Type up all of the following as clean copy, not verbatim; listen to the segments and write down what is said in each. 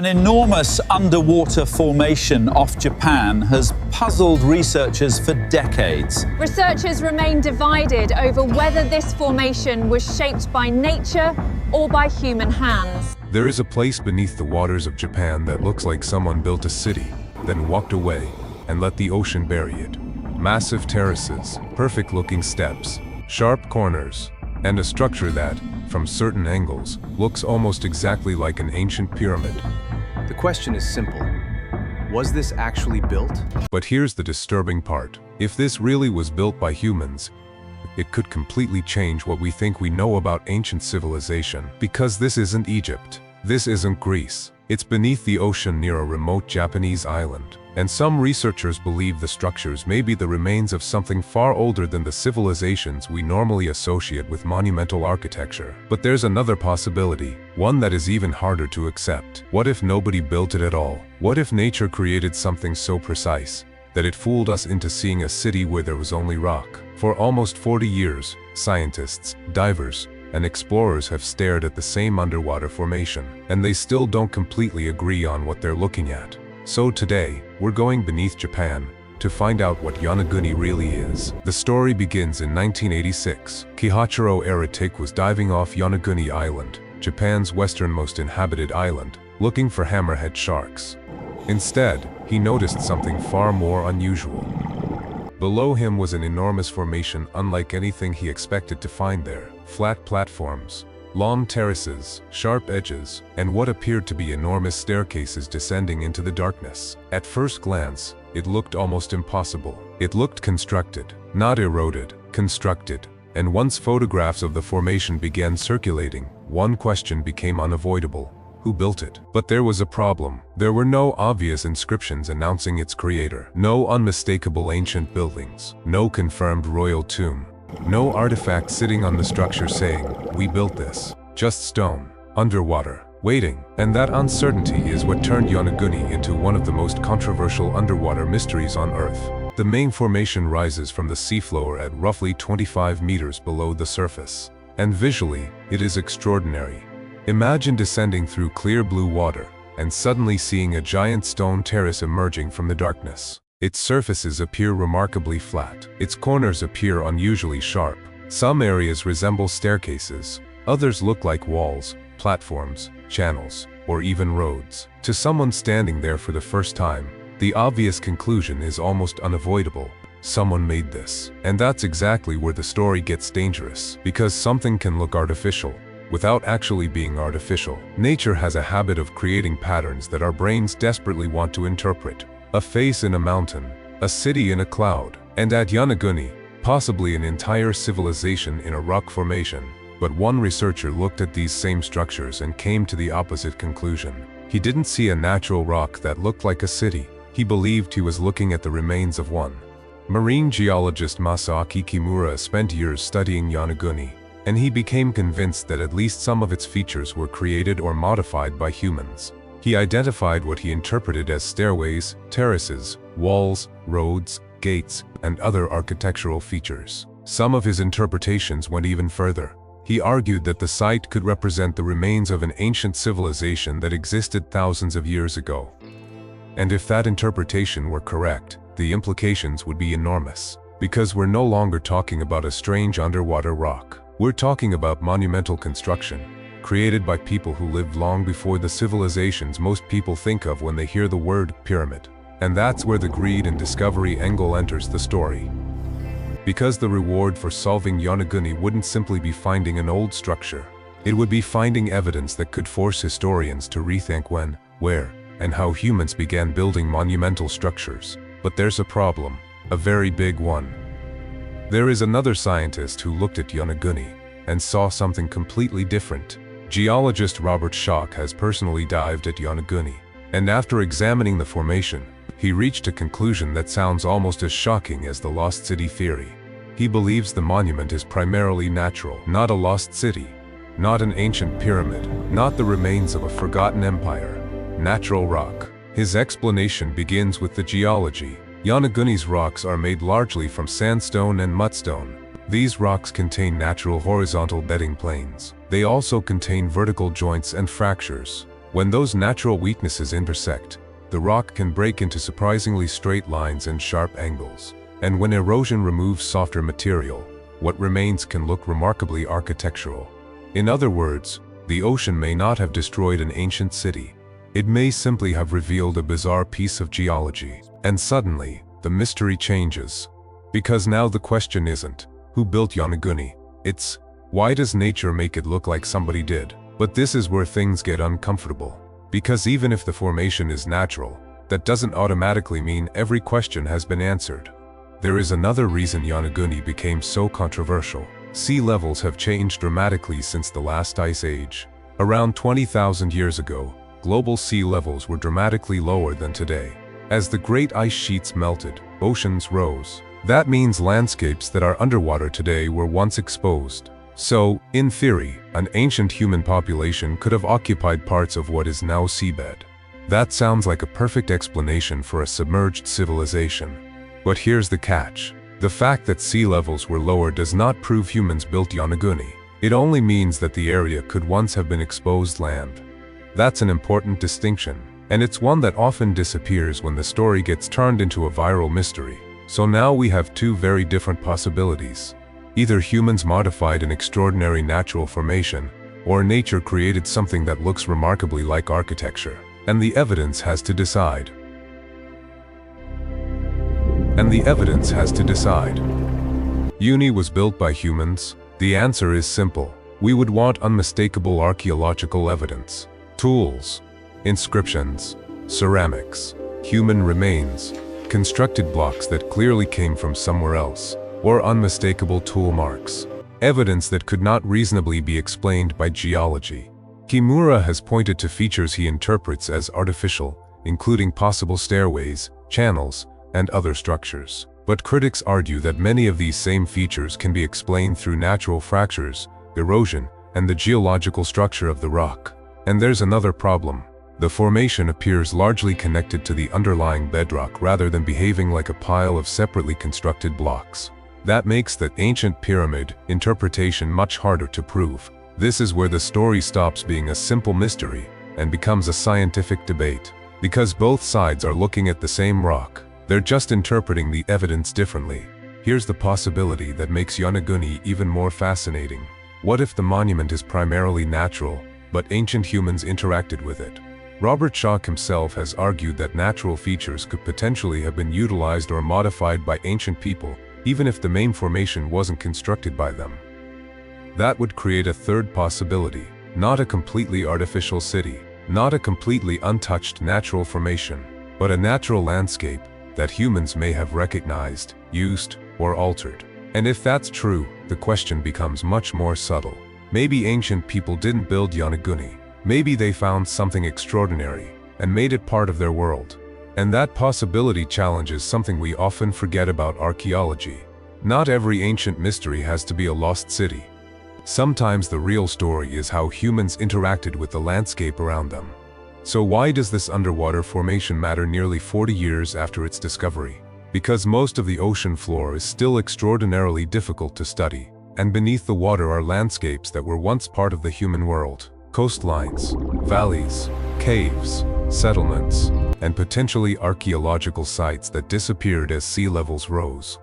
An enormous underwater formation off Japan has puzzled researchers for decades. Researchers remain divided over whether this formation was shaped by nature or by human hands. There is a place beneath the waters of Japan that looks like someone built a city, then walked away and let the ocean bury it. Massive terraces, perfect-looking steps, sharp corners, and a structure that, from certain angles, looks almost exactly like an ancient pyramid. The question is simple. Was this actually built? But here's the disturbing part. If this really was built by humans, it could completely change what we think we know about ancient civilization. Because this isn't Egypt. This isn't Greece. It's beneath the ocean near a remote Japanese island. And some researchers believe the structures may be the remains of something far older than the civilizations we normally associate with monumental architecture. But there's another possibility, one that is even harder to accept. What if nobody built it at all? What if nature created something so precise that it fooled us into seeing a city where there was only rock? For almost 40 years, scientists, divers, and explorers have stared at the same underwater formation, and they still don't completely agree on what they're looking at. So today, we're going beneath Japan to find out what Yonaguni really is. The story begins in 1986. Kihachiro Eritik was diving off Yonaguni Island, Japan's westernmost inhabited island, looking for hammerhead sharks. Instead, he noticed something far more unusual. Below him was an enormous formation unlike anything he expected to find there. Flat platforms, long terraces, sharp edges, and what appeared to be enormous staircases descending into the darkness. At first glance, it looked almost impossible. It looked constructed, not eroded, constructed. And once photographs of the formation began circulating, one question became unavoidable. Who built it? But there was a problem. There were no obvious inscriptions announcing its creator. No unmistakable ancient buildings. No confirmed royal tomb. No artifact sitting on the structure saying, "We built this." Just stone, underwater, waiting. And that uncertainty is what turned Yonaguni into one of the most controversial underwater mysteries on Earth. The main formation rises from the seafloor at roughly 25 meters below the surface. And visually, it is extraordinary. Imagine descending through clear blue water and suddenly seeing a giant stone terrace emerging from the darkness. Its surfaces appear remarkably flat. Its corners appear unusually sharp. Some areas resemble staircases. Others look like walls, platforms, channels, or even roads. To someone standing there for the first time, the obvious conclusion is almost unavoidable. Someone made this. And that's exactly where the story gets dangerous. Because something can look artificial without actually being artificial. Nature has a habit of creating patterns that our brains desperately want to interpret. A face in a mountain, a city in a cloud, and at Yonaguni, possibly an entire civilization in a rock formation. But one researcher looked at these same structures and came to the opposite conclusion. He didn't see a natural rock that looked like a city. He believed he was looking at the remains of one. Marine geologist Masaaki Kimura spent years studying Yonaguni, and he became convinced that at least some of its features were created or modified by humans. He identified what he interpreted as stairways, terraces, walls, roads, gates, and other architectural features. Some of his interpretations went even further. He argued that the site could represent the remains of an ancient civilization that existed thousands of years ago. And if that interpretation were correct, the implications would be enormous. Because we're no longer talking about a strange underwater rock. We're talking about monumental construction, created by people who lived long before the civilizations most people think of when they hear the word pyramid. And that's where the greed and discovery angle enters the story. Because the reward for solving Yonaguni wouldn't simply be finding an old structure. It would be finding evidence that could force historians to rethink when, where, and how humans began building monumental structures. But there's a problem, a very big one. There is another scientist who looked at Yonaguni and saw something completely different. Geologist Robert Schoch has personally dived at Yonaguni, and after examining the formation, he reached a conclusion that sounds almost as shocking as the lost city theory. He believes the monument is primarily natural, not a lost city, not an ancient pyramid, not the remains of a forgotten empire. Natural rock. His explanation begins with the geology. Yonaguni's rocks are made largely from sandstone and mudstone. These rocks contain natural horizontal bedding planes. They also contain vertical joints and fractures. When those natural weaknesses intersect, the rock can break into surprisingly straight lines and sharp angles. And when erosion removes softer material, what remains can look remarkably architectural. In other words, the ocean may not have destroyed an ancient city. It may simply have revealed a bizarre piece of geology. And suddenly, the mystery changes. Because now the question isn't, who built Yonaguni? It's, why does nature make it look like somebody did? But this is where things get uncomfortable. Because even if the formation is natural, that doesn't automatically mean every question has been answered. There is another reason Yonaguni became so controversial. Sea levels have changed dramatically since the last ice age. Around 20,000 years ago, global sea levels were dramatically lower than today. As the great ice sheets melted, oceans rose. That means landscapes that are underwater today were once exposed. So, in theory, an ancient human population could have occupied parts of what is now seabed. That sounds like a perfect explanation for a submerged civilization. But here's the catch. The fact that sea levels were lower does not prove humans built Yonaguni. It only means that the area could once have been exposed land. That's an important distinction, and it's one that often disappears when the story gets turned into a viral mystery. So now we have two very different possibilities. Either humans modified an extraordinary natural formation, or nature created something that looks remarkably like architecture. And the evidence has to decide. Uni was built by humans. The answer is simple. We would want unmistakable archaeological evidence. Tools, inscriptions, ceramics, human remains, constructed blocks that clearly came from somewhere else, or unmistakable tool marks. Evidence that could not reasonably be explained by geology. Kimura has pointed to features he interprets as artificial, including possible stairways, channels, and other structures. But critics argue that many of these same features can be explained through natural fractures, erosion, and the geological structure of the rock. And there's another problem. The formation appears largely connected to the underlying bedrock rather than behaving like a pile of separately constructed blocks. That makes the ancient pyramid interpretation much harder to prove. This is where the story stops being a simple mystery and becomes a scientific debate. Because both sides are looking at the same rock, they're just interpreting the evidence differently. Here's the possibility that makes Yonaguni even more fascinating. What if the monument is primarily natural, but ancient humans interacted with it? Robert Schoch himself has argued that natural features could potentially have been utilized or modified by ancient people, even if the main formation wasn't constructed by them. That would create a third possibility, not a completely artificial city, not a completely untouched natural formation, but a natural landscape that humans may have recognized, used, or altered. And if that's true, the question becomes much more subtle. Maybe ancient people didn't build Yonaguni. Maybe they found something extraordinary and made it part of their world. And that possibility challenges something we often forget about archaeology. Not every ancient mystery has to be a lost city. Sometimes the real story is how humans interacted with the landscape around them. So why does this underwater formation matter nearly 40 years after its discovery? Because most of the ocean floor is still extraordinarily difficult to study, and beneath the water are landscapes that were once part of the human world. Coastlines, valleys, caves, settlements, and potentially archaeological sites that disappeared as sea levels rose.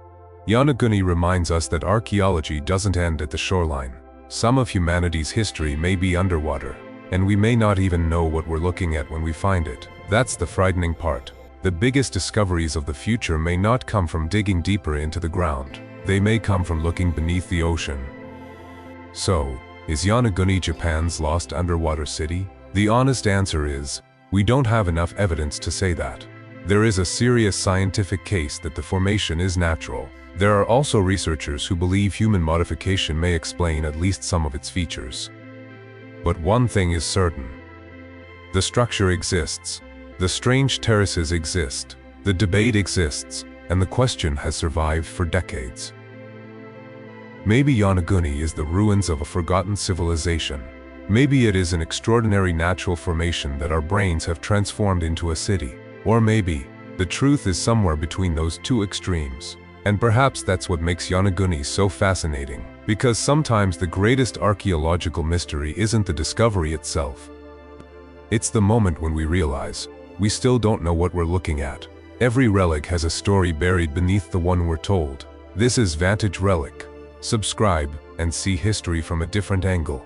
Yonaguni reminds us that archaeology doesn't end at the shoreline. Some of humanity's history may be underwater, and we may not even know what we're looking at when we find it. That's the frightening part. The biggest discoveries of the future may not come from digging deeper into the ground. They may come from looking beneath the ocean. So, is Yonaguni Japan's lost underwater city? The honest answer is, we don't have enough evidence to say that. There is a serious scientific case that the formation is natural. There are also researchers who believe human modification may explain at least some of its features. But one thing is certain. The structure exists. The strange terraces exist. The debate exists, and the question has survived for decades. Maybe Yonaguni is the ruins of a forgotten civilization. Maybe it is an extraordinary natural formation that our brains have transformed into a city. Or maybe, the truth is somewhere between those two extremes. And perhaps that's what makes Yonaguni so fascinating. Because sometimes the greatest archaeological mystery isn't the discovery itself, It's the moment when we realize we still don't know what we're looking at. Every relic has a story buried beneath the one we're told. This is Vantage Relic. Subscribe and see history from a different angle.